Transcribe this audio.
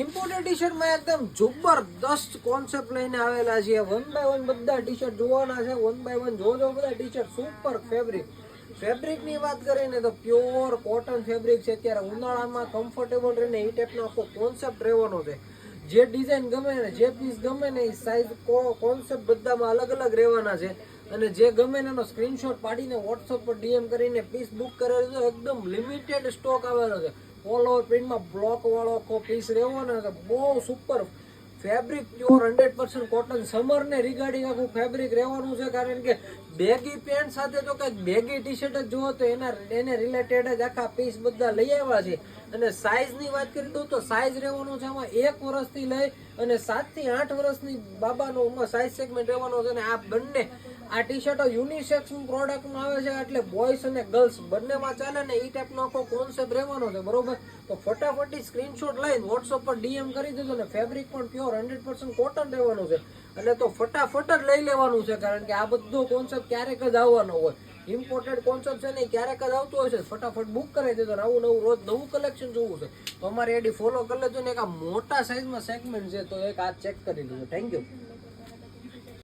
Imported T શર્ટમાં એકદમ જબરદસ્ત concept લઈને આવેલા છે. 1 બાય 1 બધા ટી શર્ટ જોવાના છે. 1 બાય 1 જોજો બધા ટી શર્ટ. સુપર ફેબ્રિકની વાત કરીએ ને તો પ્યોર કોટન ફેબ્રિક છે. અત્યારે ઉનાળામાં કમ્ફર્ટેબલ રહીને એ ટાઈપનો આખો કોન્સેપ્ટ રહેવાનો છે. જે ડિઝાઇન ગમે ને જે પીસ ગમે ને એ સાઇઝ કોન્સેપ્ટ બધામાં અલગ અલગ રહેવાના છે. અને જે ગમે એનો સ્ક્રીનશોટ પાડીને વોટ્સઅપ પર ડીએમ કરીને પીસ બુક કરેલો છે. એકદમ લિમિટેડ સ્ટોક આવેલો છે. ઓલ ઓવર પ્રિન્ટમાં બ્લોક વાળો આખો પીસ રહેવાનો છે. બહુ સુપર ફેબ્રિક પ્યોર 100% કોટન. સમરને રિગાર્ડિંગ આખું ફેબ્રિક રહેવાનું છે. કારણ કે બેગી પેન્ટ સાથે તો કંઈક બેગી ટી શર્ટ જ જુઓ તો એને રિલેટેડ જ આખા પીસ બધા લઈ આવ્યા છે. અને સાઇઝની વાત કરી દઉં તો સાઇઝ રહેવાનું છે આમાં 1 વર્ષથી લઈ અને 7 થી 8 વર્ષની બાબાનો સાઇઝ સેગમેન્ટ રહેવાનો છે. અને આ બંને આ ટી શર્ટો યુનિસેક્સ પ્રોડક્ટમાં આવે છે. એટલે બોયઝ અને ગર્લ્સ બંનેમાં ચાલે ને એ ટાઈપનો આખો કોન્સેપ્ટ રહેવાનો છે. બરોબર, તો ફટાફટી સ્ક્રીનશોટ લઈને વોટ્સઅપ પર ડીએમ કરી દીધો ને ફેબ્રિક પણ પ્યોર 100% કોટન રહેવાનું છે. એટલે તો ફટાફટ જ લઈ લેવાનું છે. કારણ કે આ બધો કોન્સેપ્ટ ક્યારેક જ આવવાનો હોય. ઇમ્પોર્ટેડ કોન્સેપ્ટ છે ને ક્યારેક જ આવતો હોય છે. ફટાફટ બુક કરાવી દેજો. આવું નવું રોજ નવું કલેક્શન જોવું છે તો અમારી આઈડી ફોલો કરી લેજો ને. એક આ મોટા સાઇઝમાં સેગમેન્ટ છે તો એક આ ચેક કરી લેજો. Thank you.